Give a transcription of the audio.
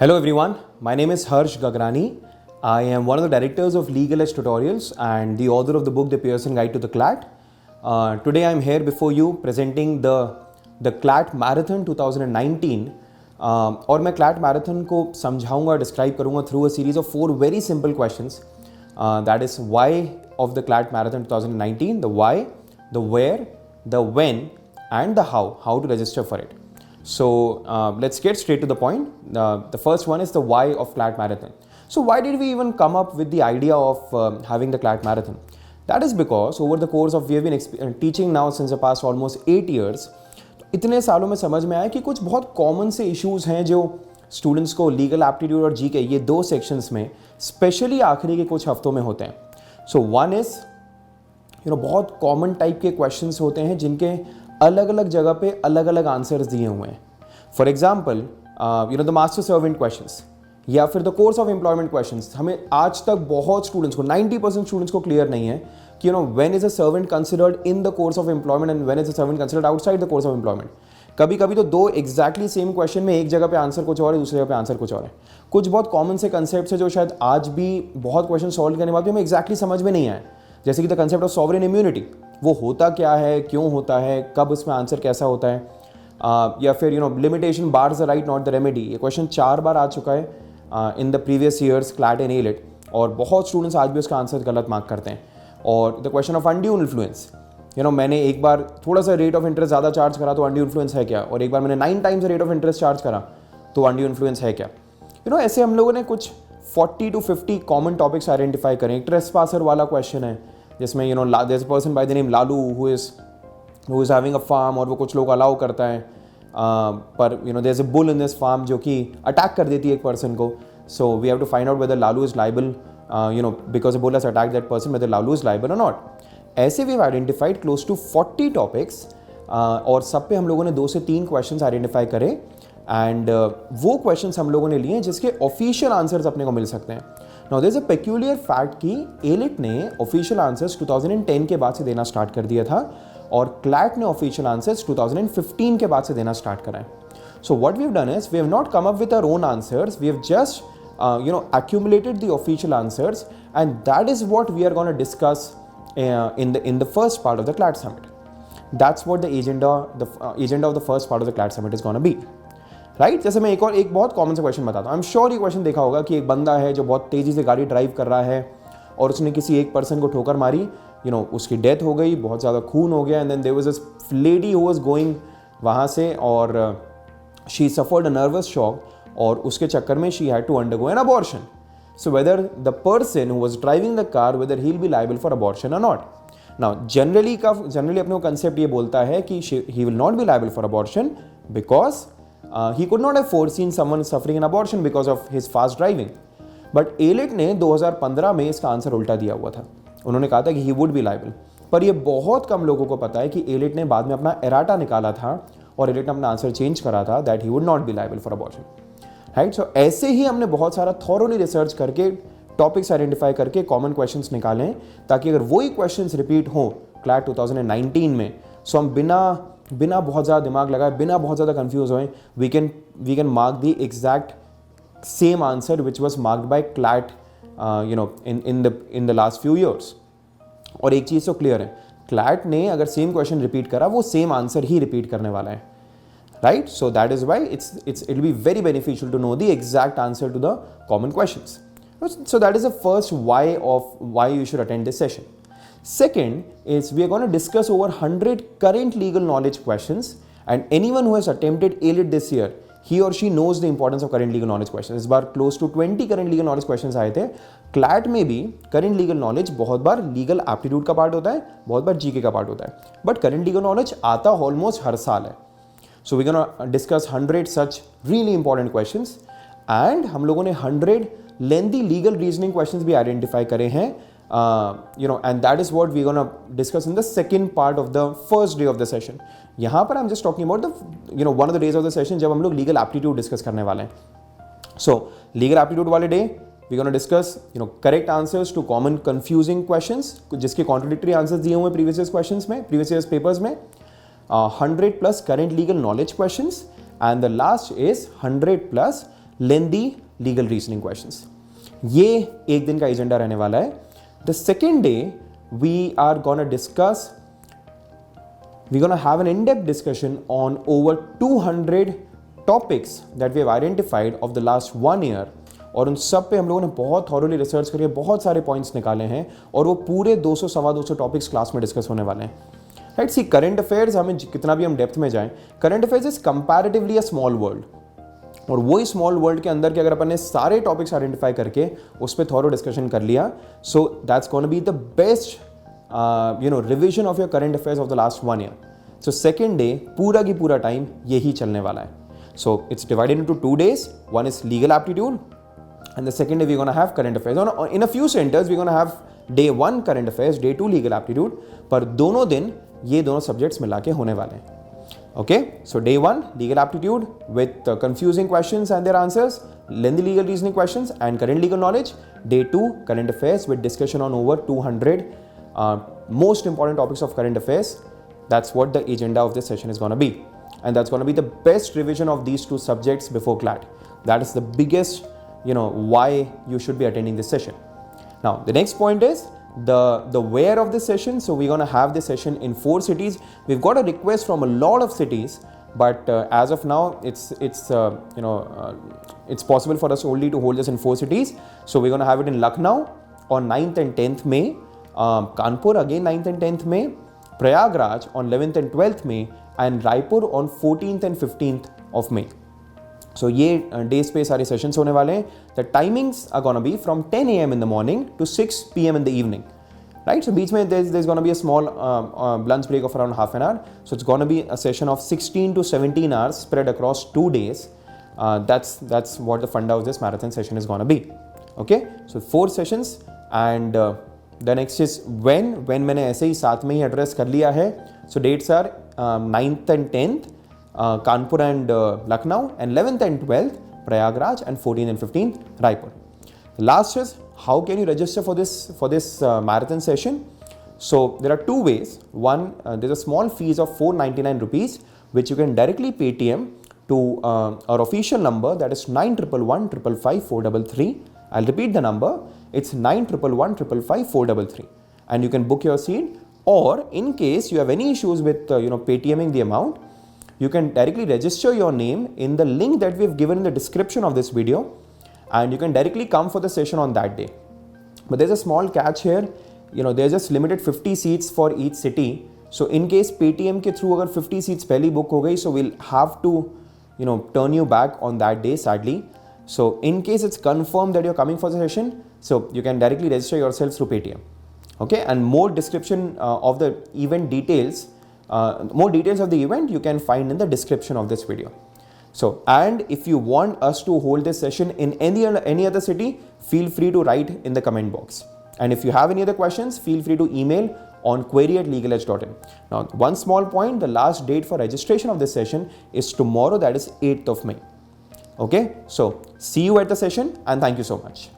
Hello everyone, my name is Harsh Gagrani. I am one of the directors of Legal Edge Tutorials and the author of the book The Pearson Guide to the CLAT. Today I am here before you presenting the CLAT Marathon 2019 और मैं CLAT Marathon को समझाऊंगा, describe करूंगा through a series of 4 very simple questions. That is why of the CLAT Marathon 2019, the why, the where, the when and the how to register for it. So let's get straight to the point. The first one is the why of CLAT Marathon. So why did we even come up with the idea of having the CLAT Marathon? That is because over the course of we have been teaching now since the past almost 8 years. इतने सालों में समझ में आया कि कुछ बहुत common से इश्यूज़ हैं जो स्टूडेंट्स को लीगल एप्टीट्यूड और जीके ये दो सेक्शंस में स्पेशली आखिरी के कुछ हफ्तों में होते हैं. सो वन इज़ बहुत कॉमन टाइप के क्वेश्चंस होते हैं जिनके अलग अलग जगह पे अलग अलग आंसर्स दिए हुए हैं. For example the master servant questions या फिर the course of employment questions हमें आज तक बहुत स्टूडेंट्स को 90% स्टूडेंट्स को क्लियर नहीं है कि when is a servant considered in the course of employment and when is a servant considered outside the course of employment. कभी कभी तो दो एग्जैक्टली सेम क्वेश्चन में एक जगह पे आंसर कुछ और है, दूसरी जगह पे आंसर कुछ और है. कुछ बहुत कॉमन से कंसेप्ट है जो शायद आज भी बहुत क्वेश्चन सॉल्व करने के बाद भी हमें एग्जैक्टली समझ में नहीं आए, जैसे कि the concept of sovereign immunity. वो होता क्या है, क्यों होता है, कब उसमें आंसर कैसा होता है, या फिर limitation bars the right not the remedy. ये क्वेश्चन 4 बार आ चुका है in the previous years CLAT and elite और बहुत स्टूडेंट्स आज भी उसका आंसर गलत मार्क करते हैं. और the question of undue influence, मैंने एक बार थोड़ा सा रेट ऑफ इंटरेस्ट ज़्यादा चार्ज करा तो अनड्यू इन्फ्लुएंस है क्या, और एक बार मैंने 9 times rate of interest charge करा तो अनड्यू इन्फ्लुएंस है क्या. ऐसे हम लोगों ने कुछ 40 to 50 कॉमन टॉपिक्स आइडेंटिफाई करें. एक ट्रेसपासर वाला क्वेश्चन है जिसमें there's a person by the name Lalu who is having a farm और वो कुछ लोग अलाउ करता है पर there's a bull in this farm जो कि अटैक कर देती है एक पर्सन को. So we have to find out whether Lalu is liable because a bull has attacked that person, whether Lalu is liable or not. ऐसे we have identified close to 40 topics और सब पे हम लोगों ने 2 से 3 क्वेश्चंस आइडेंटिफाई करे and वो क्वेश्चंस हम लोगों ने लिए जिसके ऑफिशियल आंसर्स अपने को मिल सकते हैं. Now there's a peculiar fact कि एलिट ने ऑफिशियल आंसर्स 2010 के बाद से देना स्टार्ट कर दिया था और क्लैट ने ऑफिशियल आंसर्स 2015 के बाद से देना स्टार्ट करा है. So what we have done is we have not come up with our own answers, we have just accumulated the official answers and that is what we are going to discuss in the first part of the CLAT summit. That's what the agenda of the first part of the CLAT summit is going to be. Right जैसे मैं एक बहुत common सा question बताता हूँ. I am sure ये question देखा होगा कि एक बंदा है जो बहुत तेज़ी से गाड़ी ड्राइव कर रहा है और उसने किसी एक पर्सन को ठोकर मारी, उसकी डेथ हो गई, बहुत ज़्यादा खून हो गया and then there was a lady who was going वहाँ से और she suffered a nervous shock और उसके चक्कर में she had to undergo an abortion. So whether the person who was driving the car whether he will be liable for abortion और not. Now generally अपने को कंसेप्ट ये बोलता है कि he will not be liable for abortion because he could not have foreseen someone suffering an abortion because of his fast driving. But elite ने 2015 में इसका आंसर उल्टा दिया हुआ था. उन्होंने कहा था कि he would be liable. पर ये बहुत कम लोगों को पता है कि एलिट ने बाद में अपना एराटा निकाला था और एलिट ने अपना आंसर चेंज करा था that he would not be liable for abortion. Right? So ऐसे ही हमने बहुत सारा थॉरोली रिसर्च करके टॉपिक्स आइडेंटिफाई करके कॉमन क्वेश्चंस निकाले ताकि अगर वही क्वेश्चंस रिपीट हो क्लैट 2019 में सो हम बिना बहुत ज़्यादा दिमाग लगाए, बिना बहुत ज़्यादा कंफ्यूज होए, we can mark the exact same answer which was marked by CLAT in the last few years. और एक चीज़ तो क्लियर है, क्लैट ने अगर सेम क्वेश्चन रिपीट करा वो सेम आंसर ही रिपीट करने वाला है. Right, so that is why it will be very beneficial to know the exact answer to the common questions. So that is the first why you should attend this session. Second is we are going to discuss over 100 current legal knowledge questions and anyone who has attempted AILET this year, he or she knows the importance of current legal knowledge questions. इस बार close to 20 current legal knowledge questions आए थे. CLAT में भी current legal knowledge बहुत बार legal aptitude का part होता है, बहुत बार GK का पार्ट होता है, but current legal knowledge आता almost हर साल है. So we're going to discuss 100 such really important questions and हम लोगों ने 100 lengthy legal reasoning questions भी identify करे हैं. And that is what we're going to discuss in the second part of the first day of the session. यहाँ पर I'm just talking about the one of the days of the session जब हम लोग legal aptitude discuss करने वाले हैं. So legal aptitude वाले day we're going to discuss correct answers to common confusing questions जिसके contradictory answers दिए हुए previous years questions में, previous years papers में, 100 plus current legal knowledge questions and the last is 100 plus लेंदी legal reasoning questions. ये एक दिन का एजेंडा रहने वाला है। The second day we are gonna discuss, we're going to have an in-depth discussion on over 200 topics that we have identified of the last 1 year, और उन सब पे हम लोगों ने बहुत थॉरोली रिसर्च करके बहुत सारे पॉइंट्स निकाले हैं, और वो पूरे 200 सवा 200 टॉपिक्स क्लास में डिस्कस होने वाले हैं। राइट, सी करंट अफेयर्स, हमें कितना भी हम डेप्थ में जाएं, current affairs is comparatively a small world, और वही स्मॉल वर्ल्ड के अंदर के अगर अपन ने सारे टॉपिक्स आइडेंटिफाई करके उस पर थॉरो डिस्कशन कर लिया, so that's gonna be the best revision of your current affairs of the last 1 year. So second day पूरा की पूरा टाइम यही चलने वाला है। So it's divided into 2 days. One is legal aptitude, and the second day we're going to have current affairs. In a few centers we're going to have day 1 current affairs, day 2 legal aptitude, पर दोनों दिन ये दोनों subjects मिला के होने वाले हैं। Okay, so day 1 legal aptitude with confusing questions and their answers, lengthy legal reasoning questions and current legal knowledge. Day 2 current affairs with discussion on over 200 most important topics of current affairs. That's what the agenda of this session is going to be, and that's going to be the best revision of these 2 subjects before CLAT. That is the biggest, why you should be attending this session. Now the next point is the where of this session. So we're going to have this session in 4 cities. We've got a request from a lot of cities, but as of now it's possible for us only to hold this in 4 cities. So we're going to have it in Lucknow on 9th and 10th May, Kanpur again 9th and 10th May, Prayagraj on 11th and 12th May, and Raipur on 14th and 15th of May. So ये days पे सारे sessions होने वाले हैं. The timings are gonna be from 10 a.m. in the morning to 6 p.m. in the evening. Right, so बीच में there's gonna be a small lunch break of around half an hour. So it's gonna be a session of 16 to 17 hours spread across 2 days. That's what the funda of this marathon session is gonna be. Okay, so 4 sessions, and the next is when मैंने ऐसे ही साथ में ही address कर लिया है. So dates are 9th and 10th Kanpur and Lucknow, and 11th and 12th Prayagraj, and 14th and 15th Raipur. The last is how can you register for this marathon session. So there are 2 ways. One, there's a small fees of 499 rupees which you can directly Paytm to our official number, that is 9111 555 433. I'll repeat the number. It's 9111 555 433, and you can book your seat. Or in case you have any issues with Paytming the amount, you can directly register your name in the link that we've given in the description of this video, and you can directly come for the session on that day. But there's a small catch here. There's just limited 50 seats for each city. So in case Paytm के through अगर 50 seats पहले book हो गई, so we'll have to turn you back on that day, sadly. So in case it's confirmed that you're coming for the session, so you can directly register yourself through Paytm. Okay, and more description of the event details, more details of the event you can find in the description of this video. So, and if you want us to hold this session in any other city, feel free to write in the comment box. And if you have any other questions, feel free to email on query@legaledge.in. Now, one small point, the last date for registration of this session is tomorrow, that is 8th of May. Okay, so see you at the session, and thank you so much.